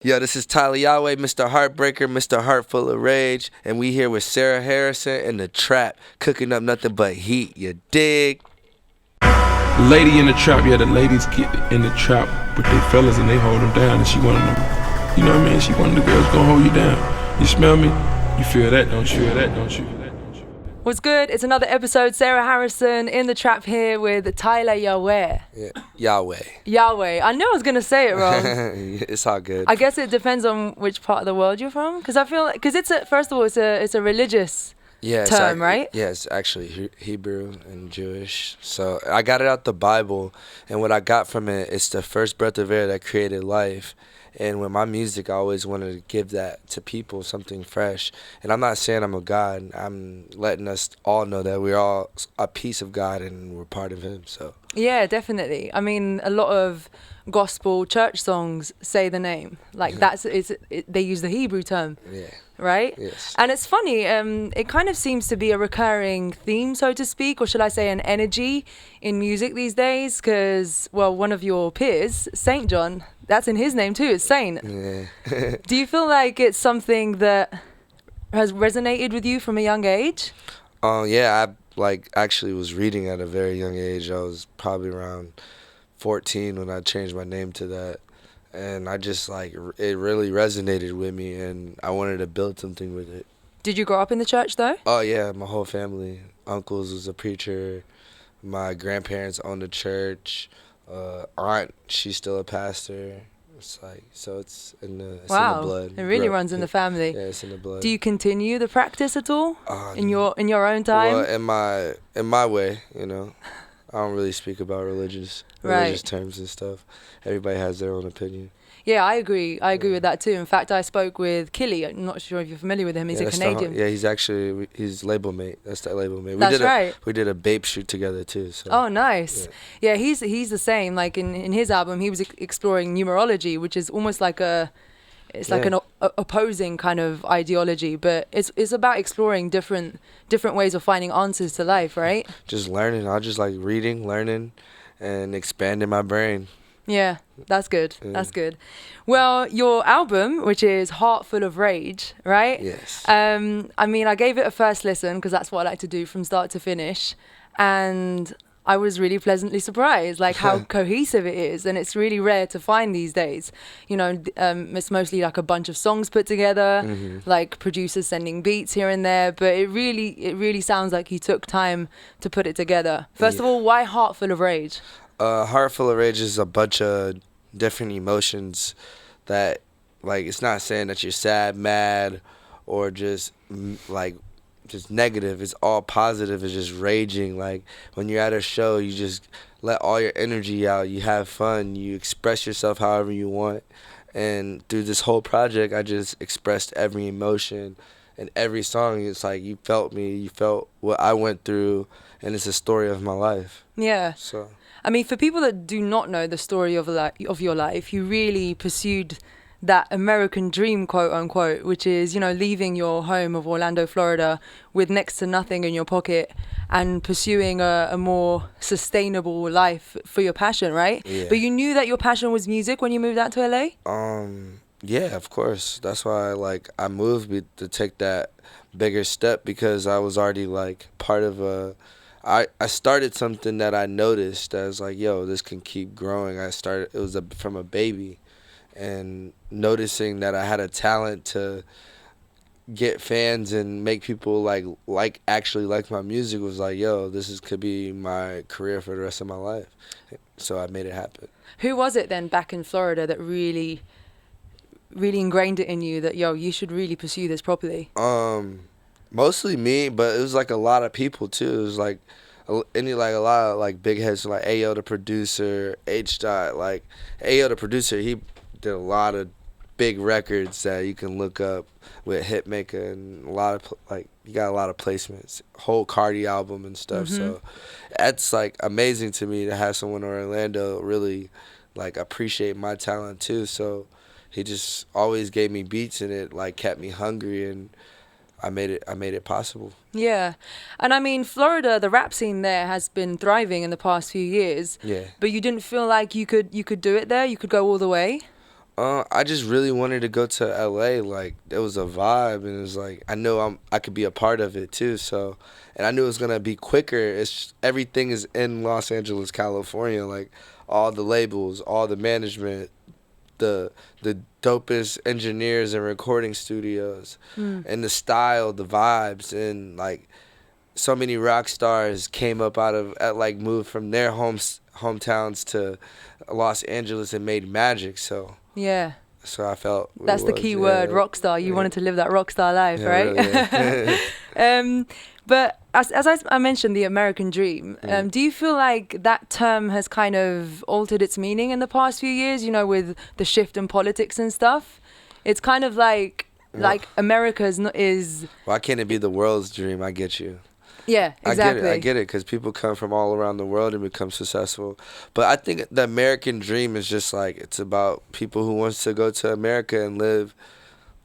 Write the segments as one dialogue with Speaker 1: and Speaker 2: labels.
Speaker 1: Yo, this is Tyla Yaweh, Mr. Heartbreaker, Mr. Heart Full of Rage, and we here with Sarah Harrison in the trap, cooking up nothing but heat, you dig?
Speaker 2: Lady in the trap, yeah, the ladies get in the trap with their fellas and they hold them down, and she one of them, you know what I mean? She one of the girls gonna hold you down. You smell me? You feel that, don't you? Feel that, don't you?
Speaker 3: What's good? It's another episode. Sarah Harrison in the trap here with Tyla Yaweh.
Speaker 1: Yeah. Yahweh.
Speaker 3: Yahweh. I knew I was going to say it wrong.
Speaker 1: It's all good.
Speaker 3: I guess it depends on which part of the world you're from. Because I feel like, first of all, it's a religious term, right?
Speaker 1: Yeah, it's actually Hebrew and Jewish. So I got it out the Bible, and what I got from it, it's the first breath of air that created life. And with my music, I always wanted to give that to people, something fresh. And I'm not saying I'm a God. I'm letting us all know that we're all a piece of God and we're part of Him. So
Speaker 3: Yeah, definitely. I mean, a lot of gospel church songs say the name. Like they use the Hebrew term.
Speaker 1: yeah,
Speaker 3: Right?
Speaker 1: yes.
Speaker 3: And it's funny, it kind of seems to be a recurring theme, so to speak, or should I say an energy in music these days, because, well, one of your peers, Saint John, that's in his name too, it's Saint.
Speaker 1: Yeah.
Speaker 3: Do you feel like it's something that has resonated with you from a young age?
Speaker 1: Yeah, I actually was reading at a very young age. I was probably around 14 when I changed my name to that. And I just it really resonated with me, and I wanted to build something with it.
Speaker 3: Did you grow up in the church though?
Speaker 1: Oh yeah, my whole family. Uncles was a preacher. My grandparents owned a church. Aunt, she's still a pastor. It's in the
Speaker 3: Wow,
Speaker 1: blood.
Speaker 3: it really runs in the family.
Speaker 1: Yeah, it's in the blood.
Speaker 3: Do you continue the practice at all in your own time?
Speaker 1: Well, in my way, I don't really speak about religious
Speaker 3: Right.
Speaker 1: terms and stuff. Everybody has their own opinion.
Speaker 3: Yeah, I agree. I agree with that too. In fact, I spoke with Killy. I'm not sure if you're familiar with him. He's a
Speaker 1: that's
Speaker 3: Canadian.
Speaker 1: he's label mate. That's that label mate.
Speaker 3: That's right.
Speaker 1: We did a Bape shoot together too. So.
Speaker 3: Oh, nice. Yeah, he's the same. Like in his album, he was exploring numerology, which is almost like like an opposing kind of ideology, but it's about exploring different ways of finding answers to life, right?
Speaker 1: Just learning. I just like reading, learning, and expanding my brain.
Speaker 3: Yeah, that's good.
Speaker 1: Yeah.
Speaker 3: That's good. Well, your album, which is Heart Full of Rage, right?
Speaker 1: Yes.
Speaker 3: I mean, I gave it a first listen because that's what I like to do from start to finish, and I was really pleasantly surprised, like how cohesive it is, and it's really rare to find these days. It's mostly like a bunch of songs put together, like producers sending beats here and there, but it really sounds like you took time to put it together. First of all, why Heart Full of Rage?
Speaker 1: Heart Full of Rage is a bunch of different emotions that, it's not saying that you're sad, mad, or just negative. It's all positive. It's just raging. Like when you're at a show, you just let all your energy out. You have fun. You express yourself however you want. And through this whole project, I just expressed every emotion. And every song, it's like you felt me. You felt what I went through. And it's a story of my life.
Speaker 3: Yeah.
Speaker 1: So.
Speaker 3: I mean, for people that do not know the story of your life, you really pursued that American dream, quote unquote, which is, leaving your home of Orlando, Florida, with next to nothing in your pocket and pursuing a more sustainable life for your passion, right?
Speaker 1: Yeah.
Speaker 3: But you knew that your passion was music when you moved out to LA?
Speaker 1: Yeah, of course. That's why I moved to take that bigger step, because I was already part of I started something that I noticed that was yo, this can keep growing. It was from a baby, and noticing that I had a talent to get fans and make people actually like my music was yo, could be my career for the rest of my life. So I made it happen. Who
Speaker 3: was it then back in Florida that really ingrained it in you that, yo, you should really pursue this properly?
Speaker 1: Mostly me, but it was a lot of people too. It was a lot of big heads, Ayo the producer, H Dot. Ayo the producer, he did a lot of big records that you can look up with Hitmaker, and a lot of he got a lot of placements, whole Cardi album and stuff. So that's amazing to me to have someone in Orlando really appreciate my talent too. So he just always gave me beats, and it kept me hungry, and I made it possible.
Speaker 3: Yeah. And I mean, Florida, the rap scene there has been thriving in the past few years.
Speaker 1: Yeah.
Speaker 3: But you didn't feel like you could do it there? You could go all the way?
Speaker 1: I just really wanted to go to LA. Like, it was a vibe, and it was like I know I could be a part of it too. So, and I knew it was gonna be quicker. Everything is in Los Angeles, California. Like, all the labels, all the management, the dopest engineers and recording studios, and the style, the vibes, and like so many rock stars came up moved from their hometowns to Los Angeles and made magic. So.
Speaker 3: Yeah.
Speaker 1: So I felt
Speaker 3: that's the key word, rockstar. You wanted to live that rockstar life, right?
Speaker 1: Really,
Speaker 3: but as I mentioned, the American dream. Do you feel like that term has kind of altered its meaning in the past few years? You know, with the shift in politics and stuff, it's kind of like America's is.
Speaker 1: Why can't it be the world's dream? I get you.
Speaker 3: Yeah, exactly.
Speaker 1: I get it, because people come from all around the world and become successful. But I think the American dream is just like, it's about people who wants to go to America and live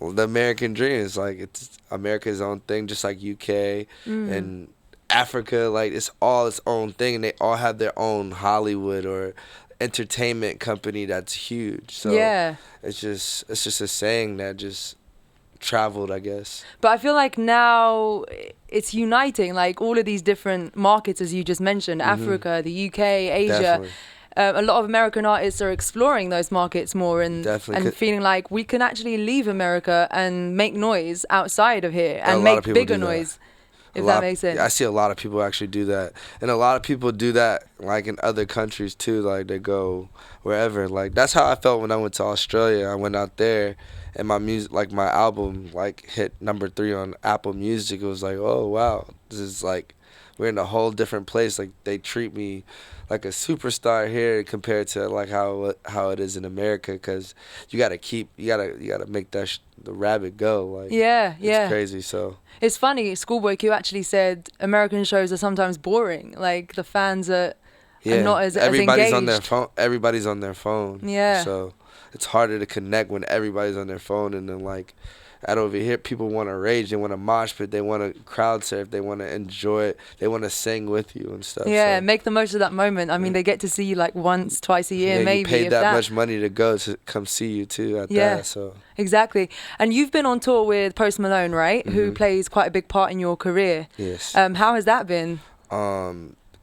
Speaker 1: the American dream. Is like, it's America's own thing, just like UK and Africa. Like, it's all its own thing, and they all have their own Hollywood or entertainment company that's huge. So
Speaker 3: yeah,
Speaker 1: it's just a saying that just traveled, I guess.
Speaker 3: But I feel like now it's uniting, like all of these different markets, as you just mentioned, Africa, the UK, Asia. A lot of American artists are exploring those markets more and feeling like we can actually leave America and make noise outside of here and make bigger noise. If that makes sense.
Speaker 1: I see a lot of people actually do that. And a lot of people do that like in other countries too. Like, they go wherever. Like, that's how I felt when I went to Australia. I went out there and my music, like my album, like hit number 3 on Apple Music. It was like, oh wow, this is like, we're in a whole different place. Like, they treat me like a superstar here compared to like how it is in America, because you gotta make that the rabbit go. Like, it's crazy. So
Speaker 3: it's funny. Schoolboy Q actually said American shows are sometimes boring. Like, the fans are not as
Speaker 1: everybody's
Speaker 3: engaged.
Speaker 1: on their phone. Everybody's on their phone.
Speaker 3: Yeah.
Speaker 1: So it's harder to connect when everybody's on their phone, and then like out over here, people want to rage, they want to mosh pit, they want to crowd surf, they want to enjoy it, they want to sing with you and stuff.
Speaker 3: Yeah, so make the most of that moment. I mean, they get to see you like once, twice a year, maybe.
Speaker 1: You paid that much money to go to come see you too at that. So
Speaker 3: exactly. And you've been on tour with Post Malone, right? Who plays quite a big part in your career.
Speaker 1: Yes.
Speaker 3: How has that been?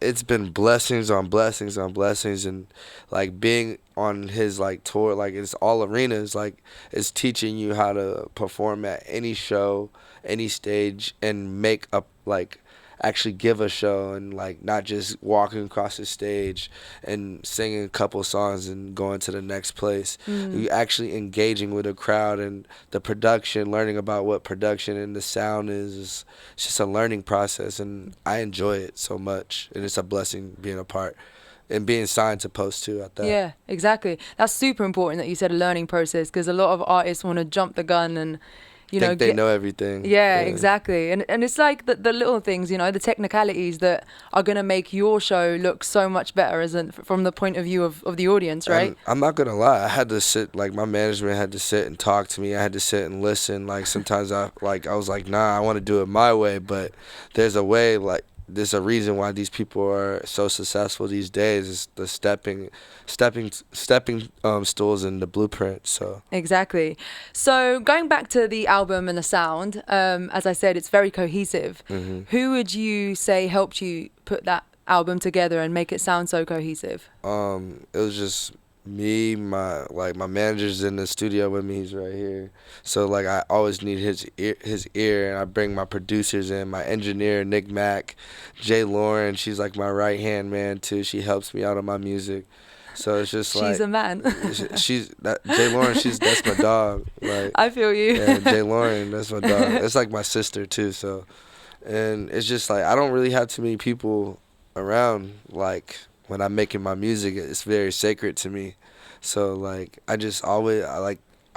Speaker 1: It's been blessings on blessings on blessings, and like being on his like tour, like it's all arenas, like it's teaching you how to perform at any show, any stage, and make up, like actually give a show, and like not just walking across the stage and singing a couple songs and going to the next place. You actually engaging with a crowd, and the production, learning about what production and the sound is. It's just a learning process, and I enjoy it so much, and it's a blessing being a part and being signed to Post too at that.
Speaker 3: Yeah, exactly. That's super important that you said a learning process, because a lot of artists want to jump the gun and
Speaker 1: think they know everything.
Speaker 3: Yeah, exactly. And it's like the little things, the technicalities that are going to make your show look so much better from the point of view of the audience, right?
Speaker 1: And I'm not going to lie. I had to sit, like my management had to sit and talk to me. I had to sit and listen. Like sometimes I was like, nah, I want to do it my way. But there's a way, like, there's a reason why these people are so successful these days. Is the stepping stools in the blueprint. So
Speaker 3: exactly. So going back to the album and the sound, as I said, it's very cohesive. Who would you say helped you put that album together and make it sound so cohesive?
Speaker 1: It was just me, my manager's in the studio with me. He's right here. So like I always need his ear, and I bring my producers in, my engineer Nick Mack, Jay Lauren. She's like my right hand man too. She helps me out on my music. So it's just like
Speaker 3: she's a man.
Speaker 1: Jay Lauren. That's my dog. Like,
Speaker 3: I feel you.
Speaker 1: Yeah, Jay Lauren. That's my dog. It's like my sister too. So, and it's just like I don't really have too many people around. Like, when I'm making my music, it's very sacred to me. So like I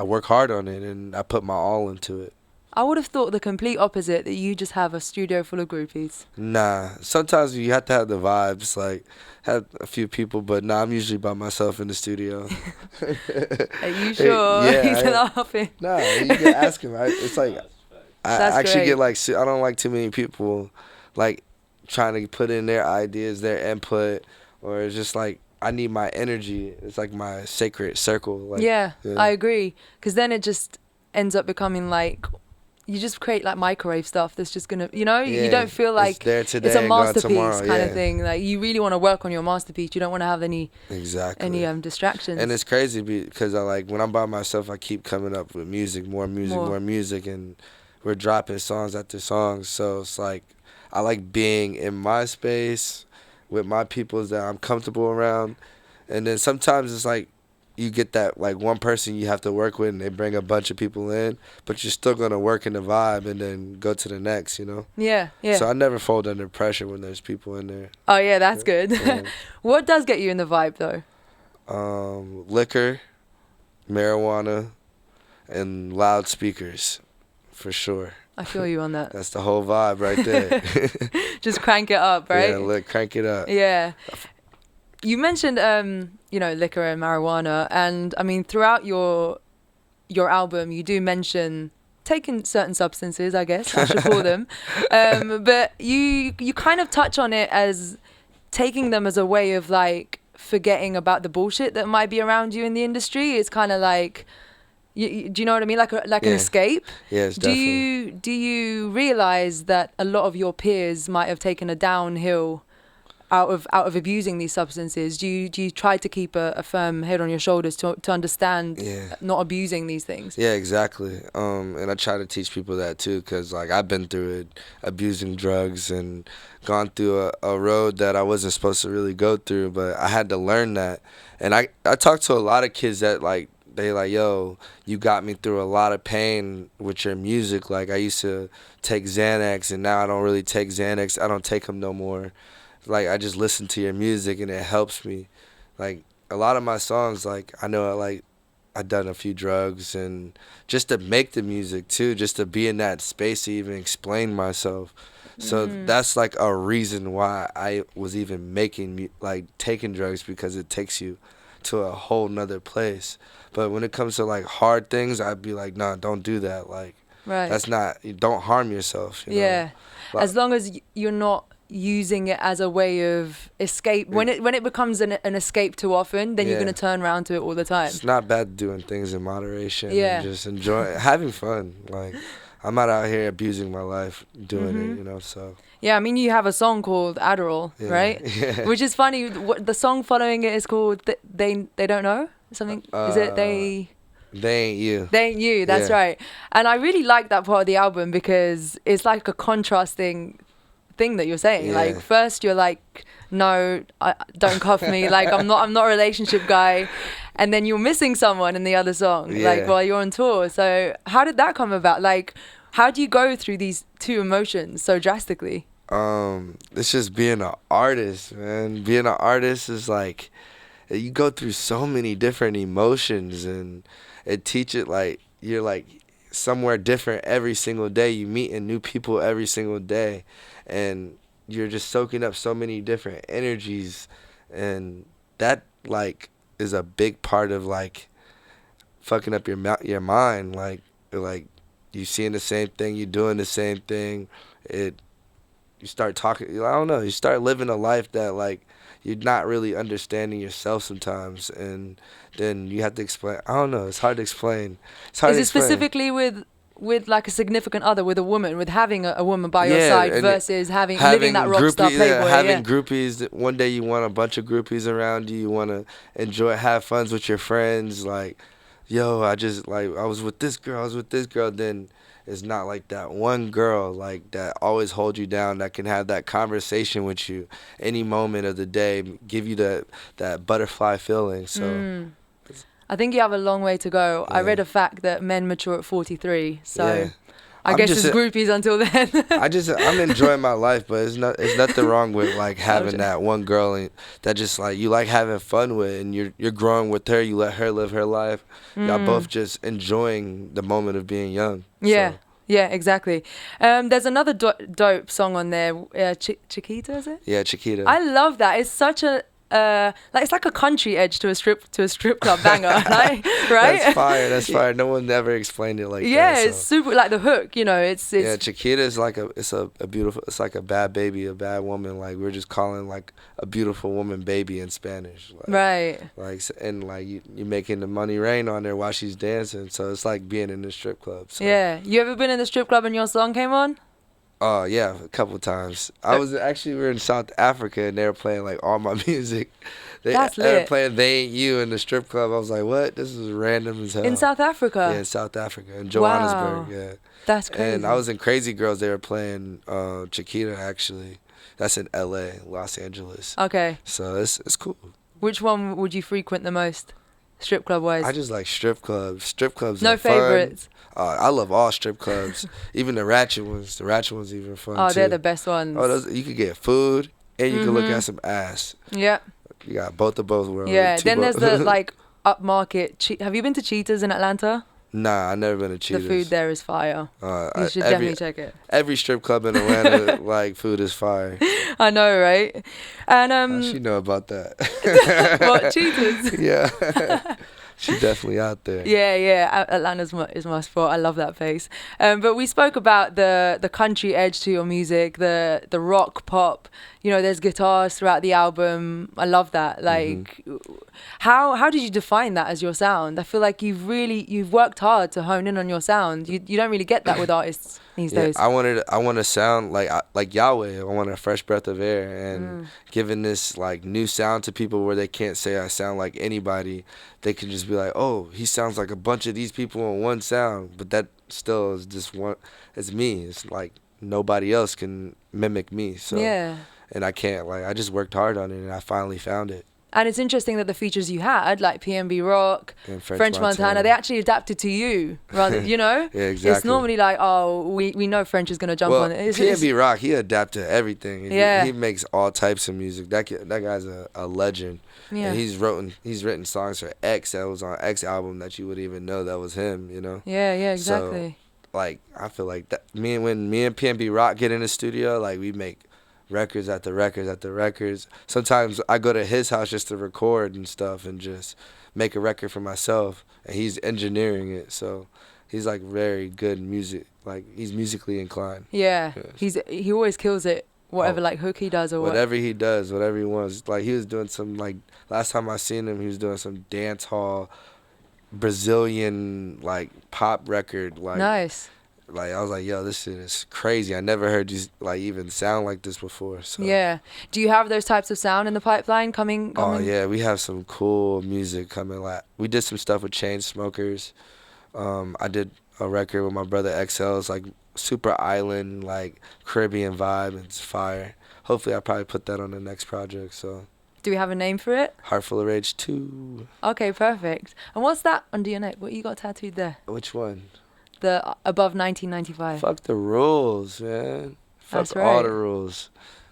Speaker 1: work hard on it, and I put my all into it.
Speaker 3: I would have thought the complete opposite, that you just have a studio full of groupies.
Speaker 1: Nah, sometimes you have to have the vibes, like have a few people, but nah, I'm usually by myself in the studio.
Speaker 3: Are you sure?
Speaker 1: Yeah,
Speaker 3: He's laughing.
Speaker 1: Nah, you can ask him. It's like I actually
Speaker 3: great.
Speaker 1: get like, I don't like too many people like trying to put in their ideas, their input, or it's just like I need my energy. It's like my sacred circle. Like,
Speaker 3: yeah, I agree. Because then it just ends up becoming like, you just create like microwave stuff that's just gonna, you know, you don't feel like
Speaker 1: it's there today
Speaker 3: it's a
Speaker 1: and gone
Speaker 3: masterpiece
Speaker 1: tomorrow.
Speaker 3: kind of thing. Like you really want to work on your masterpiece. You don't want to have any distractions.
Speaker 1: And it's crazy because I like when I'm by myself, I keep coming up with more music, and we're dropping songs after songs. So it's like I like being in my space with my peoples that I'm comfortable around, and then sometimes it's like you get that like one person you have to work with and they bring a bunch of people in, but you're still gonna work in the vibe and then go to the next, you know?
Speaker 3: Yeah.
Speaker 1: So I never fold under pressure when there's people in there.
Speaker 3: Oh yeah, that's good. What does get you in the vibe though?
Speaker 1: Liquor, marijuana, and loudspeakers, for sure.
Speaker 3: I feel you on that.
Speaker 1: That's the whole vibe right there.
Speaker 3: Just crank it up, right?
Speaker 1: Yeah, crank it up.
Speaker 3: Yeah. You mentioned, liquor and marijuana, and I mean, throughout your album, you do mention taking certain substances, I guess I should call them, but you kind of touch on it as taking them as a way of like forgetting about the bullshit that might be around you in the industry. It's kind of like, do you know what I mean? Like an escape.
Speaker 1: Yes, definitely.
Speaker 3: Do you realize that a lot of your peers might have taken a downhill out of abusing these substances? Do you try to keep a firm head on your shoulders to understand not abusing these things?
Speaker 1: Yeah, exactly. And I try to teach people that too, because like I've been through it, abusing drugs and gone through a road that I wasn't supposed to really go through, but I had to learn that. And I talk to a lot of kids that like they like, yo, you got me through a lot of pain with your music. Like I used to take Xanax and now I don't really take Xanax. I don't take them no more. Like I just listen to your music and it helps me. Like a lot of my songs, like I know I've done a few drugs, and just to make the music too, just to be in that space to even explain myself. So that's like a reason why I was even taking drugs, because it takes you to a whole nother place. But when it comes to like hard things, I'd be like, nah, don't do that. Like that's not, don't harm yourself. You know? Like,
Speaker 3: as long as you're not using it as a way of escape. When it becomes an escape too often, then you're going to turn around to it all the time.
Speaker 1: It's not bad doing things in moderation and just enjoying, having fun. Like I'm not out here abusing my life doing it, you know, so.
Speaker 3: Yeah, I mean, you have a song called Adderall, right? Yeah. Which is funny. The song following it is called They Don't Know? Something? Is it They...
Speaker 1: They Ain't You.
Speaker 3: They Ain't You, that's right. And I really like that part of the album because it's like a contrasting thing that you're saying. Like first you're like, no, don't cuff me. Like I'm not a relationship guy. And then you're missing someone in the other song, like while you're on tour. So how did that come about? Like, how do you go through these two emotions so drastically?
Speaker 1: It's just being an artist, man. Being an artist is like, you go through so many different emotions, and it teaches like you're like somewhere different every single day. You meeting new people every single day, and you're just soaking up so many different energies, and that like is a big part of like fucking up your mind. Like you seeing the same thing, you doing the same thing. You start talking. I don't know. You start living a life that like you're not really understanding yourself sometimes, and then you have to explain. I don't know. It's hard to explain.
Speaker 3: Is it specifically with like a significant other, with a woman, with having a woman by your side versus living that rockstar playboy?
Speaker 1: Having groupies. One day you want a bunch of groupies around you. You want to have fun with your friends. Like, yo, I was with this girl. Then it's not like that one girl like that always holds you down, that can have that conversation with you any moment of the day, give you that butterfly feeling. So
Speaker 3: I think you have a long way to go. I read a fact that men mature at 43, so I guess it's groupies until then.
Speaker 1: I'm enjoying my life, but it's nothing wrong with like having that one girl that just like you like having fun with, and you're growing with her. You let her live her life. Y'all both just enjoying the moment of being young.
Speaker 3: Yeah. So. Yeah, exactly. There's another dope song on there, Chiquita, is it?
Speaker 1: Yeah, Chiquita.
Speaker 3: I love that. It's such a like it's like a country edge to a strip club banger, like, right?
Speaker 1: That's fire. That's fire. No one ever explained it like
Speaker 3: Yeah,
Speaker 1: that.
Speaker 3: it's super, like the hook, you know, it's
Speaker 1: Yeah, Chiquita is like a beautiful, it's like a bad baby, a bad woman. Like we're just calling like a beautiful woman baby in Spanish. Like,
Speaker 3: right.
Speaker 1: Like, and like you making the money rain on her while she's dancing. So it's like being in the strip club. So.
Speaker 3: Yeah. You ever been in the strip club and your song came on?
Speaker 1: Oh yeah, a couple times. I was actually, we were in South Africa and they were playing like all my music.
Speaker 3: That's
Speaker 1: They were
Speaker 3: lit.
Speaker 1: playing "They Ain't You" in the strip club. I was like, what? This is random as hell.
Speaker 3: In South Africa?
Speaker 1: Yeah, in South Africa, in Johannesburg.
Speaker 3: Wow.
Speaker 1: Yeah.
Speaker 3: That's crazy.
Speaker 1: And I was in Crazy Girls. They were playing Chiquita actually. That's in L.A., Los Angeles.
Speaker 3: Okay.
Speaker 1: So it's cool.
Speaker 3: Which one would you frequent the most, strip club wise?
Speaker 1: I just like strip clubs. Strip clubs
Speaker 3: No
Speaker 1: are fun.
Speaker 3: favorites.
Speaker 1: I love all strip clubs, even the ratchet ones. The ratchet ones even fun
Speaker 3: Oh,
Speaker 1: too.
Speaker 3: they're the best ones.
Speaker 1: Oh, those, you could get food and you could look at some ass.
Speaker 3: Yeah.
Speaker 1: You got both worlds.
Speaker 3: Yeah. Then there's the like upmarket. Have you been to Cheetahs in Atlanta?
Speaker 1: Nah, I never been to Cheetahs.
Speaker 3: The food there is fire. You should definitely check it.
Speaker 1: Every strip club in Atlanta, like food is fire.
Speaker 3: I know, right? And
Speaker 1: How she know about that?
Speaker 3: what, Cheetahs?
Speaker 1: Yeah. She's definitely out there.
Speaker 3: Yeah. Atlanta's is my spot. I love that place. But we spoke about the country edge to your music, the rock pop. You know, there's guitars throughout the album. I love that. Like, how did you define that as your sound? I feel like you've worked hard to hone in on your sound. You don't really get that with artists these days.
Speaker 1: I want to sound like Yahweh. I want a fresh breath of air, and giving this like new sound to people where they can't say I sound like anybody. They can just be like, oh, he sounds like a bunch of these people in one sound, but that still is just one. It's me. It's like nobody else can mimic me. So
Speaker 3: yeah.
Speaker 1: And I can't, like, I just worked hard on it and I finally found it.
Speaker 3: And it's interesting that the features you had, like PNB Rock,
Speaker 1: And
Speaker 3: French Montana, they actually adapted to you, rather, you know?
Speaker 1: Yeah, exactly.
Speaker 3: It's normally like, oh, we know French is going to jump on it.
Speaker 1: PNB Rock, he adapted to everything.
Speaker 3: Yeah.
Speaker 1: He makes all types of music. That guy's a legend.
Speaker 3: Yeah.
Speaker 1: And he's written songs for X that was on X album that you wouldn't even know that was him, you know?
Speaker 3: Yeah, exactly.
Speaker 1: So, like, I feel like that when me and PNB Rock get in the studio, like, we make records after records after records. Sometimes I go to his house just to record and stuff and just make a record for myself, and he's engineering it. So he's like very good music, like he's musically inclined.
Speaker 3: Yeah.
Speaker 1: Yes.
Speaker 3: He always kills it, whatever like hook he does or
Speaker 1: whatever he does, whatever he wants. Like he was doing some, like last time I seen him, he was doing some dance hall Brazilian like pop record. Like
Speaker 3: nice.
Speaker 1: Like I was like, yo, this shit is crazy. I never heard you like even sound like this before. So.
Speaker 3: Yeah. Do you have those types of sound in the pipeline coming?
Speaker 1: Oh yeah, we have some cool music coming. Like we did some stuff with Chainsmokers. I did a record with my brother XL. It's like super island, like Caribbean vibe. It's fire. Hopefully, I'll probably put that on the next project. So.
Speaker 3: Do we have a name for it?
Speaker 1: Heart Full of Rage 2.
Speaker 3: Okay, perfect. And what's that under your neck? What you got tattooed there?
Speaker 1: Which one?
Speaker 3: The above 1995.
Speaker 1: Fuck the rules, man. Fuck
Speaker 3: That's right.
Speaker 1: all the rules.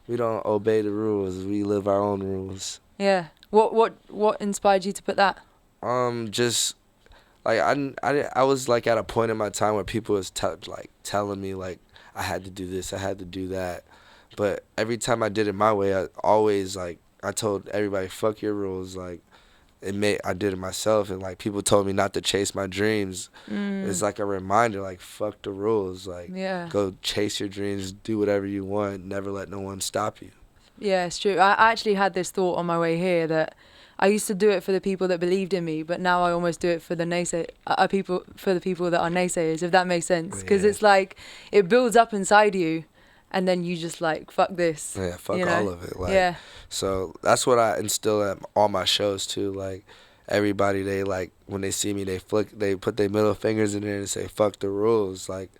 Speaker 1: We don't obey the rules. We live our own rules.
Speaker 3: Yeah. What inspired you to put that?
Speaker 1: Just like I was like at a point in my time where people was telling me like I had to do this, I had to do that, but every time I did it my way, I always like I told everybody fuck your rules. Like I did it myself, and like people told me not to chase my dreams. It's like a reminder, like fuck the rules, like go chase your dreams, do whatever you want, never let no one stop you.
Speaker 3: Yeah, it's true. I actually had this thought on my way here that I used to do it for the people that believed in me, but now I almost do it for the people that are naysayers, if that makes sense. Because it's like it builds up inside you, and then you just like fuck this.
Speaker 1: Yeah, fuck all of it. Like,
Speaker 3: yeah.
Speaker 1: So that's what I instill at all my shows too. Like everybody, they like when they see me, they put their middle fingers in there and say fuck the rules. Like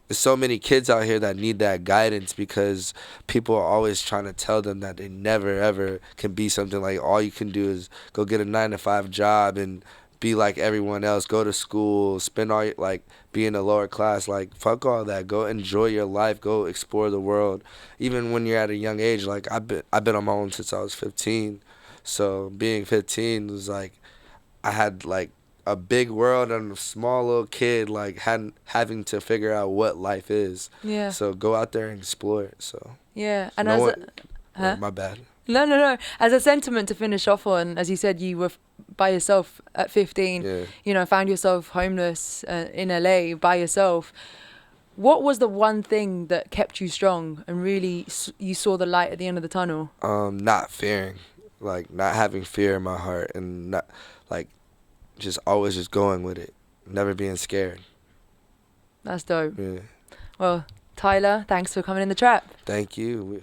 Speaker 1: there's so many kids out here that need that guidance because people are always trying to tell them that they never ever can be something. Like all you can do is go get a 9-to-5 job and be like everyone else, go to school, spend all your, like be in the lower class. Like fuck all that, go enjoy your life, go explore the world. Even when you're at a young age, like I've been on my own since I was 15. So being 15 was like I had like a big world and a small little kid like having to figure out what life is.
Speaker 3: Yeah.
Speaker 1: So go out there and explore it. So
Speaker 3: yeah, and
Speaker 1: my bad.
Speaker 3: No. As a sentiment to finish off on, as you said, you were by yourself at 15.
Speaker 1: Yeah.
Speaker 3: You know, found yourself homeless in LA by yourself. What was the one thing that kept you strong and really you saw the light at the end of the tunnel?
Speaker 1: Not fearing, like not having fear in my heart, and not like just always just going with it, never being scared.
Speaker 3: That's dope.
Speaker 1: Yeah.
Speaker 3: Well, Tyler, thanks for coming in the trap.
Speaker 1: Thank you.